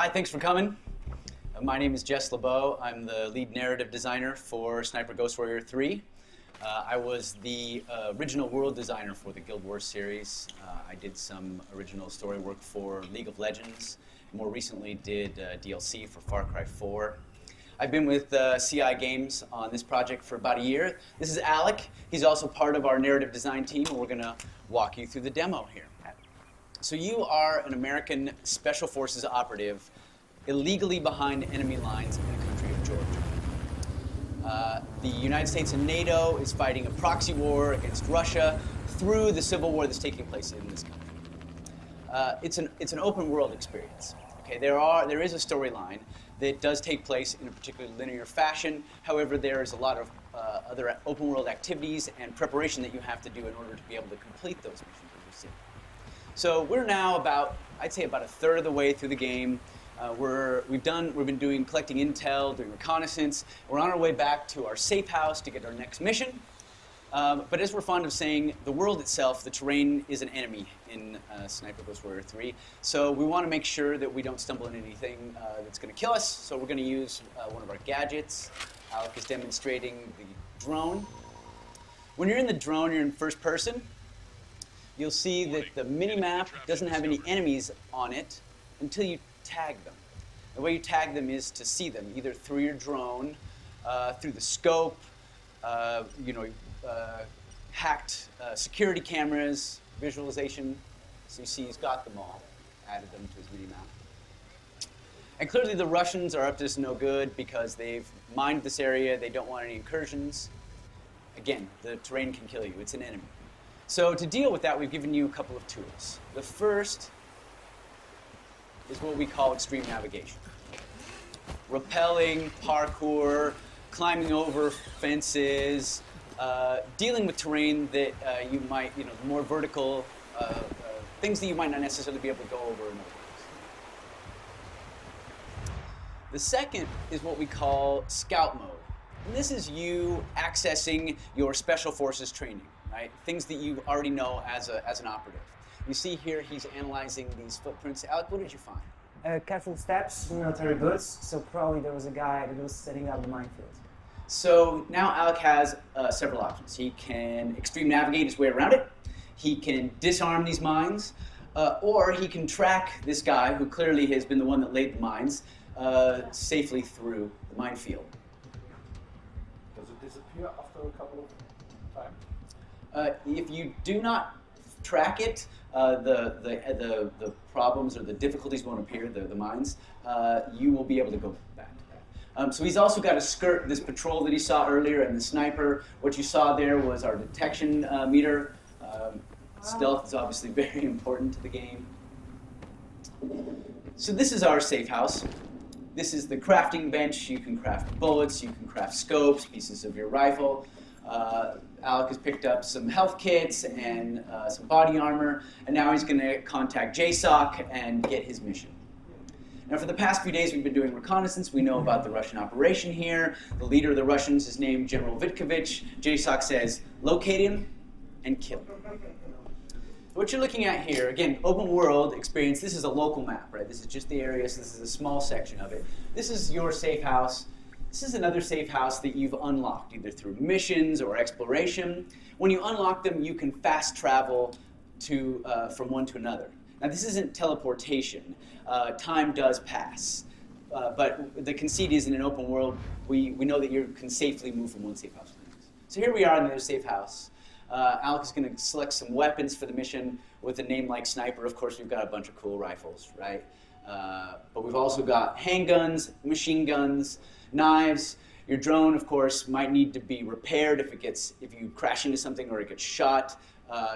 Hi, thanks for coming. My name is Jess LeBeau. I'm the lead narrative designer for Sniper Ghost Warrior 3. I was the original world designer for the Guild Wars series. I did some original story work for League of Legends. More recently did DLC for Far Cry 4. I've been with CI Games on this project for about a year. This is Alec. He's also part of our narrative design team, and we're going to walk you through the demo here. So you are an American Special Forces operative illegally behind enemy lines in the country of Georgia. The United States and NATO is fighting a proxy war against Russia through the civil war that's taking place in this country. It's an open world experience. Okay, there is a storyline that does take place in a particularly linear fashion. However, there is a lot of other open world activities and preparation that you have to do in order to be able to complete those missions, as you see. So we're now I'd say about a third of the way through the game. We've been collecting intel, doing reconnaissance. We're on our way back to our safe house to get our next mission. But as we're fond of saying, the world itself, the terrain, is an enemy in Sniper Ghost Warrior 3. So we want to make sure that we don't stumble into anything that's going to kill us. So we're going to use one of our gadgets. Alec is demonstrating the drone. When you're in the drone, you're in first person. You'll see that the mini-map doesn't have any enemies on it until you tag them. The way you tag them is to see them, either through your drone, through the scope, hacked security cameras, visualization. So you see he's got them all, added them to his mini-map. And clearly the Russians are up to this no good because they've mined this area, they don't want any incursions. Again, the terrain can kill you, it's an enemy. So to deal with that, we've given you a couple of tools. The first is what we call extreme navigation. Rappelling, parkour, climbing over fences, dealing with terrain that you might, the more vertical things that you might not necessarily be able to go over in other ways. The second is what we call scout mode. And this is you accessing your special forces training, right? Things that you already know as an operative. You see here he's analyzing these footprints. Alec, what did you find? Careful steps, military boots, so probably there was a guy that was setting up the minefield. So now Alec has several options. He can extreme navigate his way around it, he can disarm these mines, or he can track this guy, who clearly has been the one that laid the mines, safely through the minefield. Does it disappear after a couple of times? If you do not track it, the problems or the difficulties won't appear, the mines. You will be able to go back to that. So he's also got to skirt this patrol that he saw earlier and the sniper. What you saw there was our detection meter. Stealth is obviously very important to the game. So this is our safe house. This is the crafting bench. You can craft bullets, you can craft scopes, pieces of your rifle. Alec has picked up some health kits and some body armor, and now he's going to contact JSOC and get his mission. Now, for the past few days, we've been doing reconnaissance. We know about the Russian operation here. The leader of the Russians is named General Vitkovich. JSOC says, locate him and kill him. What you're looking at here, again, open world experience. This is a local map, right? This is just the area, so this is a small section of it. This is your safe house. This is another safe house that you've unlocked, either through missions or exploration. When you unlock them, you can fast travel from one to another. Now, this isn't teleportation. Time does pass. But the conceit is, in an open world, we know that you can safely move from one safe house to the next. So here we are in the other safe house. Alec is going to select some weapons for the mission with a name like Sniper. Of course, we've got a bunch of cool rifles, right? But we've also got handguns, machine guns, knives. Your drone, of course, might need to be repaired if you crash into something or it gets shot.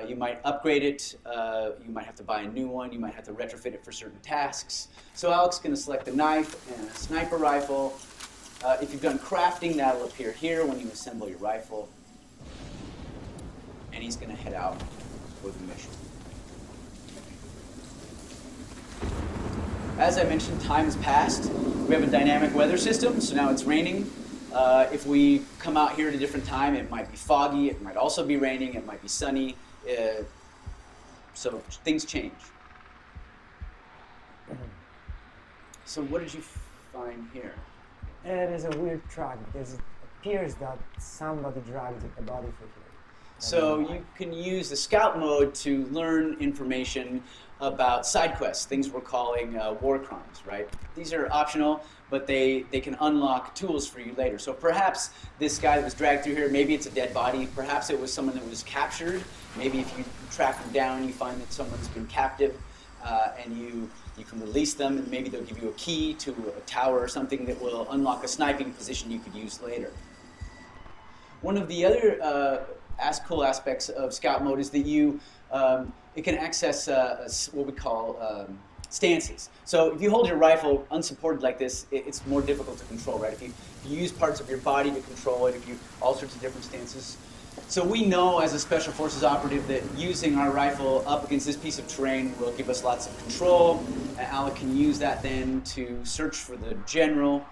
You might upgrade it. You might have to buy a new one. You might have to retrofit it for certain tasks. So Alec's going to select a knife and a sniper rifle. If you've done crafting, that'll appear here when you assemble your rifle. And he's going to head out for the mission. As I mentioned, time has passed. We have a dynamic weather system, so now it's raining. If we come out here at a different time, it might be foggy, it might also be raining, it might be sunny. So things change. So what did you find here? It is a weird track because it appears that somebody dragged a body through here. So you can use the scout mode to learn information about side quests, things we're calling war crimes, right? These are optional, but they can unlock tools for you later. So perhaps this guy that was dragged through here, maybe it's a dead body, perhaps it was someone that was captured. Maybe if you track them down, you find that someone's been captive, and you can release them, and maybe they'll give you a key to a tower or something that will unlock a sniping position you could use later. One of the other cool aspects of scout mode is that it can access what we call stances. So if you hold your rifle unsupported like this, it's more difficult to control, right? If you use parts of your body to control it, if you all sorts of different stances. So we know as a Special Forces operative that using our rifle up against this piece of terrain will give us lots of control. And Alec can use that then to search for the general,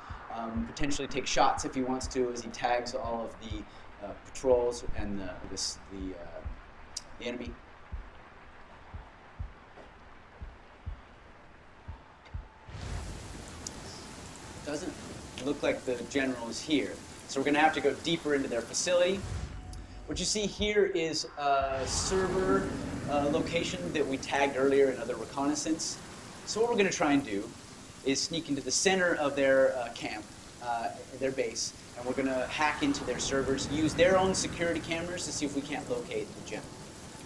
potentially take shots if he wants to as he tags all of the patrols and the enemy. Doesn't look like the general is here. So we're going to have to go deeper into their facility. What you see here is a server location that we tagged earlier in other reconnaissance. So what we're going to try and do is sneak into the center of their camp, their base, and we're going to hack into their servers, use their own security cameras to see if we can't locate the general.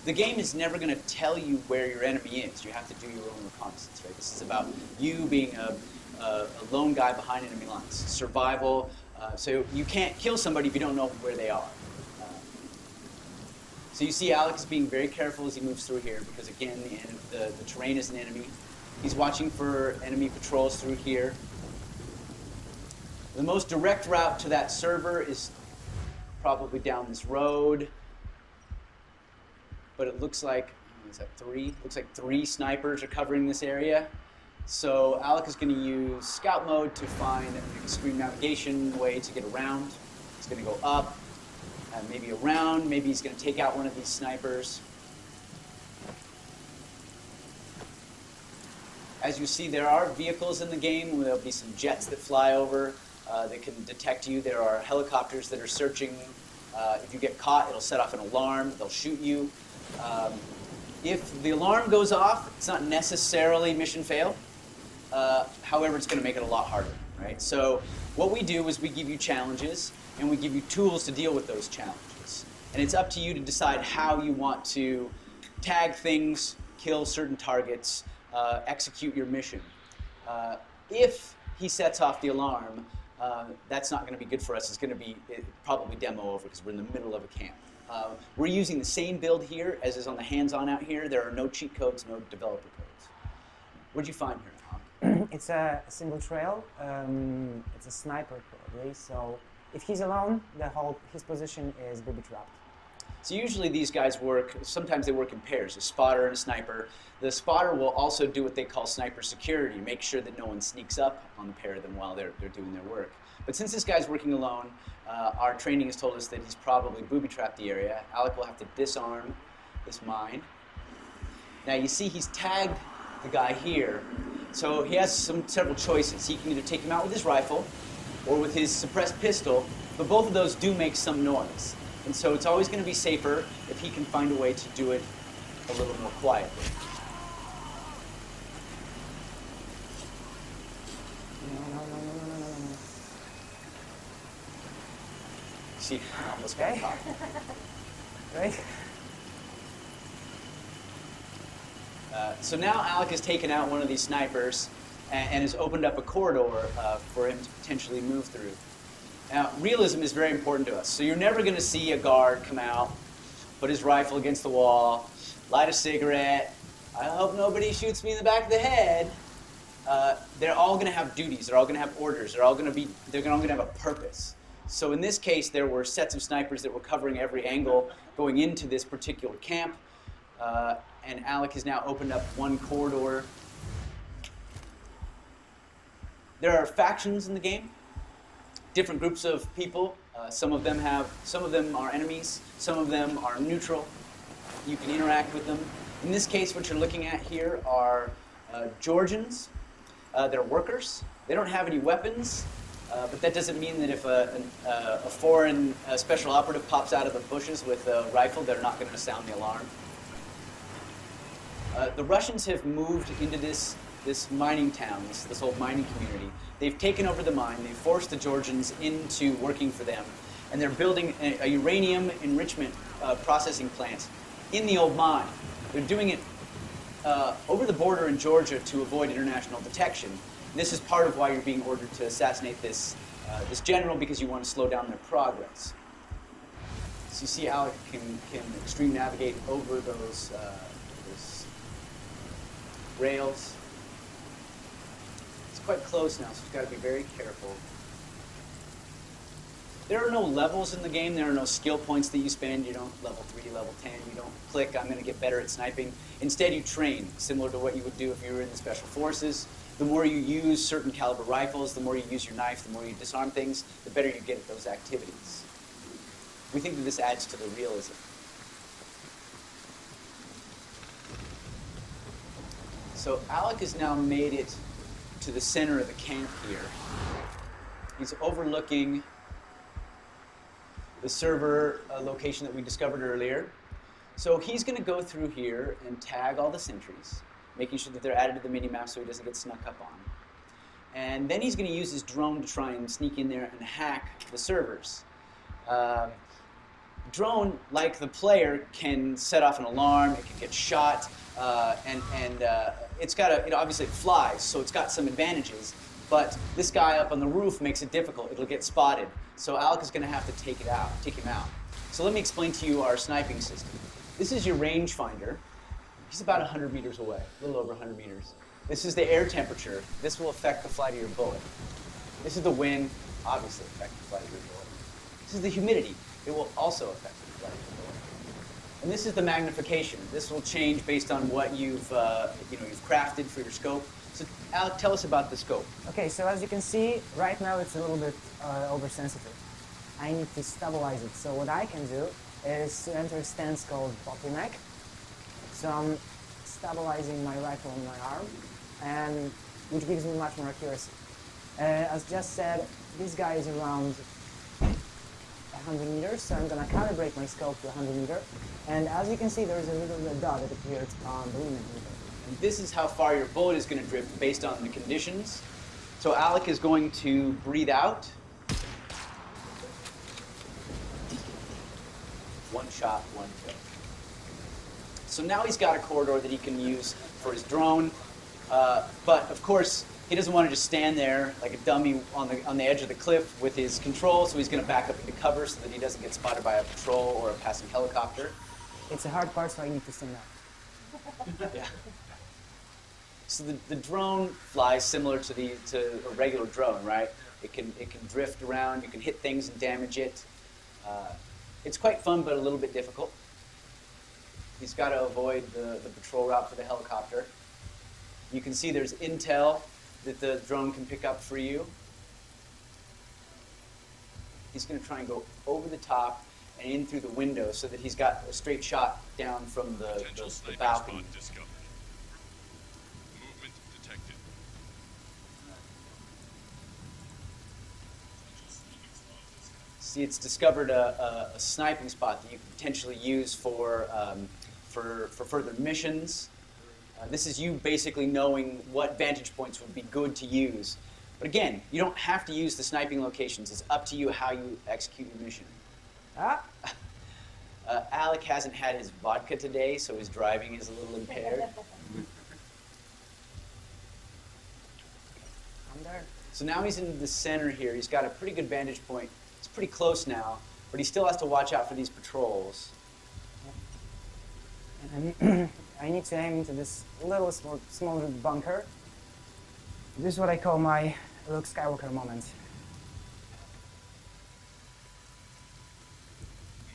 The game is never going to tell you where your enemy is. You have to do your own reconnaissance, right? This is about you being a lone guy behind enemy lines, survival. So you can't kill somebody if you don't know where they are. So you see Alec is being very careful as he moves through here because, again, the terrain is an enemy. He's watching for enemy patrols through here. The most direct route to that server is probably down this road. But it looks like, is that three? Looks like 3 snipers are covering this area. So Alec is going to use scout mode to find an extreme navigation way to get around. He's going to go up, and maybe around. Maybe he's going to take out one of these snipers. As you see, there are vehicles in the game. There'll be some jets that fly over that can detect you. There are helicopters that are searching. If you get caught, it'll set off an alarm. They'll shoot you. If the alarm goes off, it's not necessarily mission fail. However, it's going to make it a lot harder, right? So what we do is we give you challenges, and we give you tools to deal with those challenges. And it's up to you to decide how you want to tag things, kill certain targets, execute your mission. If he sets off the alarm, that's not going to be good for us. It's going to be probably demo over because we're in the middle of a camp. We're using the same build here as is on the hands-on out here. There are no cheat codes, no developer codes. What did you find here? It's a single trail. It's a sniper probably. So if he's alone, his position is booby-trapped. So usually these guys work, sometimes they work in pairs, a spotter and a sniper. The spotter will also do what they call sniper security, make sure that no one sneaks up on the pair of them while they're doing their work. But since this guy's working alone, our training has told us that he's probably booby-trapped the area. Alec will have to disarm this mine. Now you see he's tagged the guy here, so he has several choices. He can either take him out with his rifle or with his suppressed pistol, but both of those do make some noise. And so it's always going to be safer if he can find a way to do it a little more quietly. No. See, I almost got caught. Right? So now Alec has taken out one of these snipers and has opened up a corridor for him to potentially move through. Now, realism is very important to us. So you're never going to see a guard come out, put his rifle against the wall, light a cigarette. I hope nobody shoots me in the back of the head. They're all going to have duties. They're all going to have orders. They're all going to have a purpose. So in this case, there were sets of snipers that were covering every angle going into this particular camp. And Alec has now opened up one corridor. There are factions in the game. Different groups of people. Some of them are enemies. Some of them are neutral. You can interact with them. In this case, what you're looking at here are Georgians. They're workers. They don't have any weapons, but that doesn't mean that if a foreign special operative pops out of the bushes with a rifle, they're not going to sound the alarm. The Russians have moved into this mining town, this old mining community. They've taken over the mine. They've forced the Georgians into working for them, and they're building a uranium enrichment processing plant in the old mine. They're doing it over the border in Georgia to avoid international detection. This is part of why you're being ordered to assassinate this general, because you want to slow down their progress. So you see how it can extreme navigate over those rails. It's quite close now, so you've got to be very careful. There are no levels in the game. There are no skill points that you spend. You don't level 3, level 10. You don't click, I'm going to get better at sniping. Instead, you train, similar to what you would do if you were in the Special Forces. The more you use certain caliber rifles, the more you use your knife, the more you disarm things, the better you get at those activities. We think that this adds to the realism. So Alec has now made it to the center of the camp here. He's overlooking the server location that we discovered earlier. So he's going to go through here and tag all the sentries, making sure that they're added to the mini-map so he doesn't get snuck up on. And then he's going to use his drone to try and sneak in there and hack the servers. Drone, like the player, can set off an alarm, it can get shot, and it's got obviously it flies, so it's got some advantages, but this guy up on the roof makes it difficult. It'll get spotted. So Alec is going to have to take him out. So let me explain to you our sniping system. This is your rangefinder. He's about 100 meters away, a little over 100 meters. This is the air temperature. This will affect the flight of your bullet. This is the wind, obviously affect the flight of your bullet. This is the humidity. It will also affect the flight of your bullet. And this is the magnification. This will change based on what you've crafted for your scope. So Alec, tell us about the scope. Okay, so as you can see, right now it's a little bit oversensitive. I need to stabilize it. So what I can do is to enter a stance called bottleneck. So I'm stabilizing my rifle on my arm, and which gives me much more accuracy. As just said, this guy is around 100 meters, so I'm going to calibrate my scope to 100 meters. And as you can see, there's a little red dot that appears on the limit meter. And this is how far your bullet is going to drift based on the conditions. So Alec is going to breathe out. One shot, one kill. So now he's got a corridor that he can use for his drone. But of course, he doesn't want to just stand there like a dummy on the edge of the cliff with his control, so he's going to back up into cover so that he doesn't get spotted by a patrol or a passing helicopter. It's a hard part, so I need to stand up. Yeah. So the drone flies similar to a regular drone, right? It can drift around. You can hit things and damage it. It's quite fun, but a little bit difficult. He's got to avoid the patrol route for the helicopter. You can see there's intel that the drone can pick up for you. He's going to try and go over the top and in through the window so that he's got a straight shot down from the balcony. Movement detected. See, it's discovered a sniping spot that you can potentially use for further missions. This is you basically knowing what vantage points would be good to use. But again, you don't have to use the sniping locations. It's up to you how you execute your mission. Alec hasn't had his vodka today, so his driving is a little impaired. I'm there. So now he's in the center here. He's got a pretty good vantage point. It's pretty close now, but he still has to watch out for these patrols. And I need to aim into this little smaller bunker. This is what I call my Luke Skywalker moment.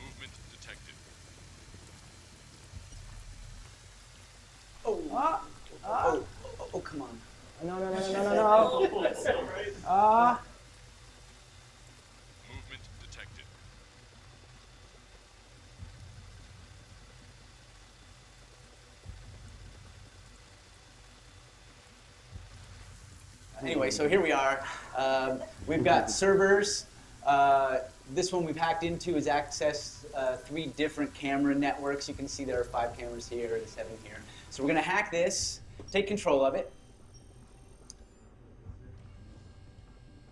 Movement detected. Oh, come on. No. That's all right. Movement detected. Anyway, so here we are. We've got servers. This one we've hacked into is access 3 different camera networks. You can see there are 5 cameras here, there's 7 here. So we're going to hack this, take control of it.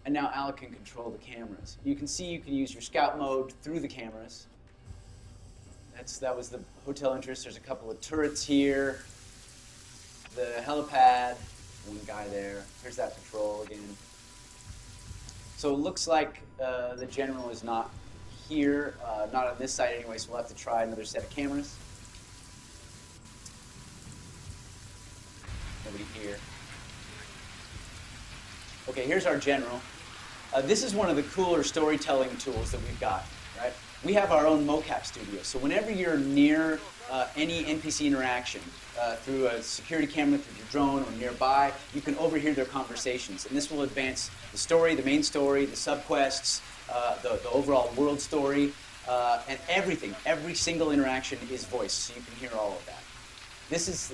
And now Alec can control the cameras. You can see you can use your scout mode through the cameras. That was the hotel entrance. There's a couple of turrets here. The helipad, one guy there. Here's that patrol again. So it looks like the general is not here, not on this side anyway, so we'll have to try another set of cameras. Nobody here. Okay, here's our general. This is one of the cooler storytelling tools that we've got, right? We have our own mocap studio, so whenever you're near any NPC interaction, through a security camera, through your drone, or nearby, you can overhear their conversations. And this will advance the story, the main story, the subquests, the overall world story, and everything. Every single interaction is voiced, so you can hear all of that. This is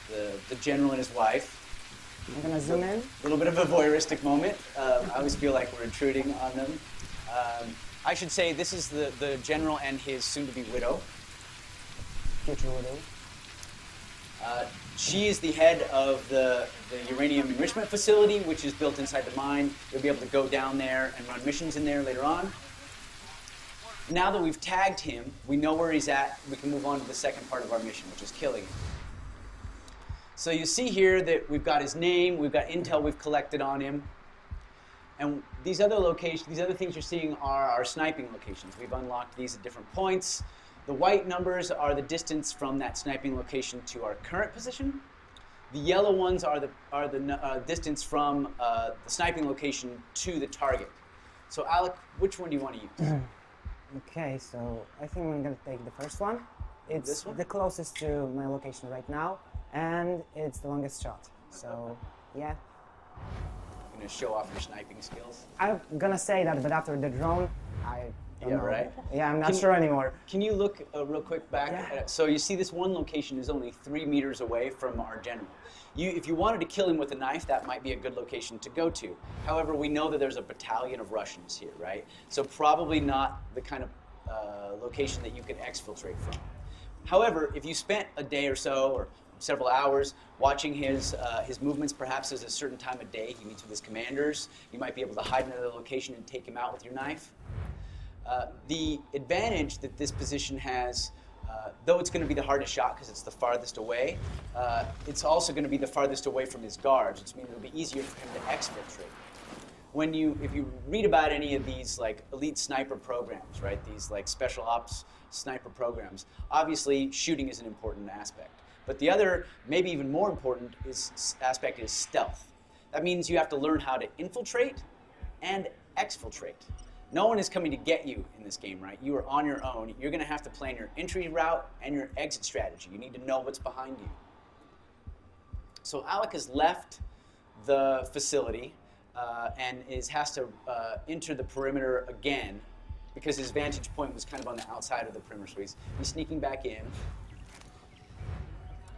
the general and his wife. I'm gonna zoom in. A little bit of a voyeuristic moment. I always feel like we're intruding on them. I should say this is the general and his soon-to-be widow. Future widow. She is the head of the uranium enrichment facility, which is built inside the mine. You'll be able to go down there and run missions in there later on. Now that we've tagged him, we know where he's at, we can move on to the second part of our mission, which is killing him. So you see here that we've got his name, we've got intel we've collected on him. And these other locations, these other things you're seeing are our sniping locations. We've unlocked these at different points. The white numbers are the distance from that sniping location to our current position. The yellow ones are the distance from the sniping location to the target. So Alec, which one do you want to use? Okay, so I think I'm gonna take the first one. It's This one? the closest to my location right now, and it's the longest shot. So, yeah. You're gonna show off your sniping skills. I'm gonna say that, but after the drone, I don't Yeah, know. right? Yeah, I'm not sure anymore. Can you look real quick back? Yeah. So you see this one location is only 3 meters away from our general. If you wanted to kill him with a knife, that might be a good location to go to. However, we know that there's a battalion of Russians here, right? So probably not the kind of location that you can exfiltrate from. However, if you spent a day or so, or several hours, watching his movements, perhaps there's a certain time of day he meets with his commanders, you might be able to hide in another location and take him out with your knife. The advantage that this position has, though it's going to be the hardest shot because it's the farthest away, it's also going to be the farthest away from his guards, which means it'll be easier for him to exfiltrate. If you read about any of these like elite sniper programs, right? These like special ops sniper programs, obviously shooting is an important aspect. But the other, maybe even more important, aspect is stealth. That means you have to learn how to infiltrate and exfiltrate. No one is coming to get you in this game, right? You are on your own. You're going to have to plan your entry route and your exit strategy. You need to know what's behind you. So Alec has left the facility and has to enter the perimeter again because his vantage point was kind of on the outside of the perimeter. So he's sneaking back in.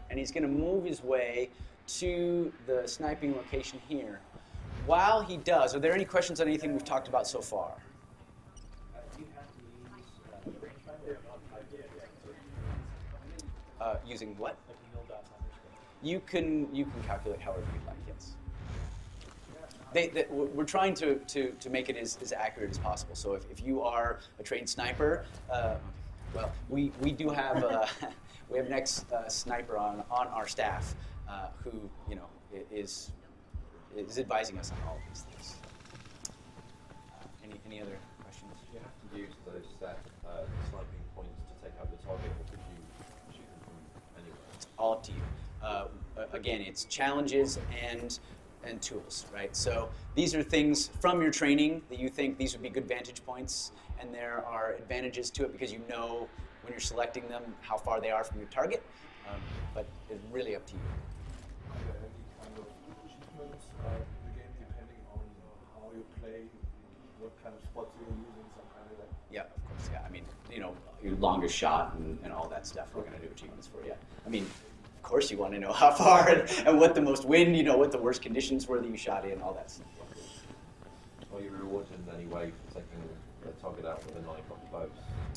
And he's going to move his way to the sniping location here. While he does, are there any questions on anything we've talked about so far? Using what? You can calculate however you'd like, yes. We're trying to make it as accurate as possible. So if you are a trained sniper, well, we do have we have an ex-sniper on our staff who is advising us on all of these things. Any other questions? You have to use those set sniping points to take out the target, or could you shoot them from anywhere? It's all up to you. Again, it's challenges and tools, right? So these are things from your training that you think these would be good vantage points, and there are advantages to it because you know when you're selecting them how far they are from your target, but it's really up to you. Are there any kind of achievements in the game depending on how you play, what kind of spots you're using, some kind of like? Yeah, of course, yeah. I mean, your longest shot and all that stuff, we're going to do achievements for you. I mean, of course you want to know how far and what the most wind, you know, what the worst conditions were that you shot in, all that stuff. Are you rewarded in any way for taking a target out with a knife up close,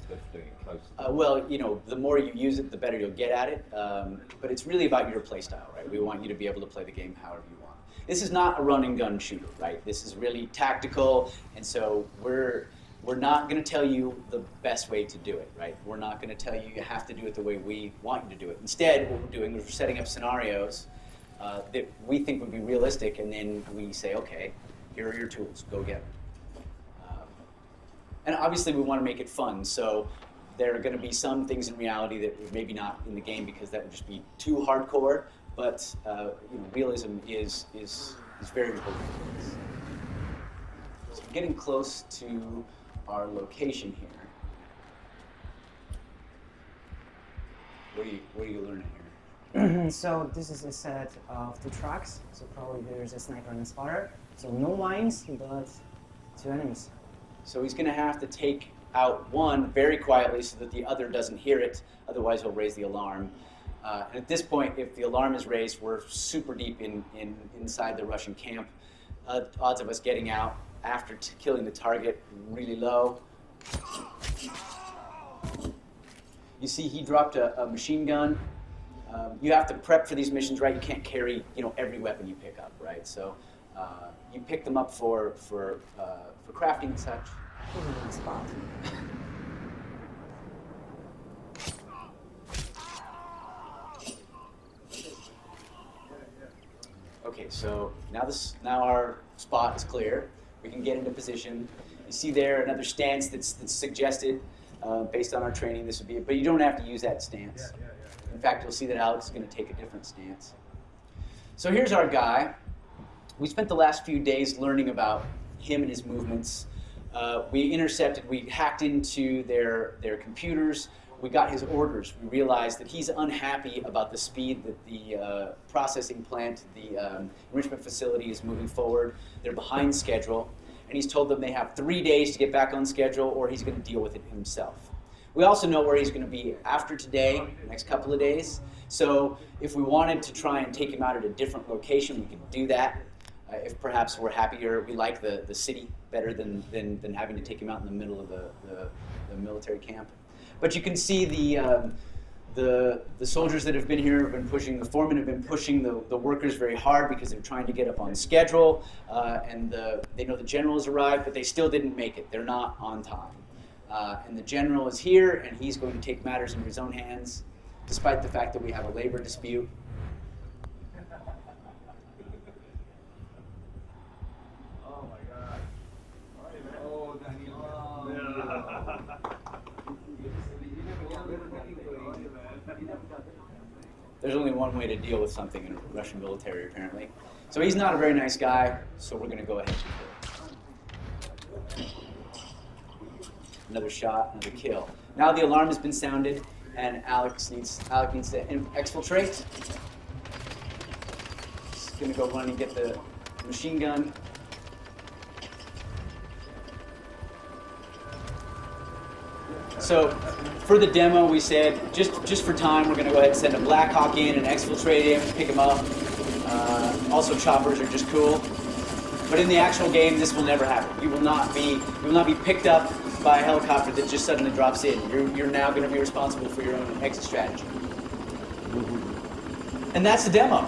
just doing it close? Well, you know, the more you use it, the better you'll get at it. But it's really about your play style, right? We want you to be able to play the game however you want. This is not a run and gun shooter, right? This is really tactical, and so we're not going to tell you the best way to do it, right? We're not going to tell you you have to do it the way we want you to do it. Instead, what we're doing is we're setting up scenarios that we think would be realistic, and then we say, okay, here are your tools, go get them. And obviously we want to make it fun, so there are going to be some things in reality that are maybe not in the game because that would just be too hardcore, but you know, realism is very important for us. So we're getting close to our location here. What are you learning here? So this is a set of 2 tracks, so probably there's a sniper and a spotter. So no mines, but 2 enemies. So he's going to have to take out one very quietly so that the other doesn't hear it, otherwise he'll raise the alarm. And at this point, if the alarm is raised, we're super deep inside the Russian camp. Odds of us getting out after killing the target really low. You see he dropped a machine gun. You have to prep for these missions, right? You can't carry, you know, every weapon you pick up, right? So you pick them up for crafting and such. Spot. Okay, so now our spot is clear. We can get into position. You see there another stance that's suggested based on our training. This would be, but you don't have to use that stance. In fact, you'll see that Alex is going to take a different stance. So here's our guy. We spent the last few days learning about him and his movements. We hacked into their computers. We got his orders. We realized that he's unhappy about the speed that the processing plant, the enrichment facility is moving forward. They're behind schedule. And he's told them they have 3 days to get back on schedule or he's going to deal with it himself. We also know where he's going to be after today, the next couple of days. So if we wanted to try and take him out at a different location, we could do that. If perhaps we're happier, we like the city better than having to take him out in the middle of the military camp. But you can see the soldiers that have been here have been pushing, the foremen have been pushing the workers very hard because they're trying to get up on schedule, and they know the general has arrived, but they still didn't make it. They're not on time. And the general is here, and he's going to take matters into his own hands, despite the fact that we have a labor dispute. There's only one way to deal with something in Russian military, apparently. So he's not a very nice guy, so we're going to go ahead and kill him. Another shot, another kill. Now the alarm has been sounded, and Alec needs to exfiltrate. He's going to go run and get the machine gun. So for the demo, we said, just for time, we're going to go ahead and send a Black Hawk in and exfiltrate him, pick him up. Also, choppers are just cool. But in the actual game, this will never happen. You will not be picked up by a helicopter that just suddenly drops in. You're now going to be responsible for your own exit strategy. And that's the demo.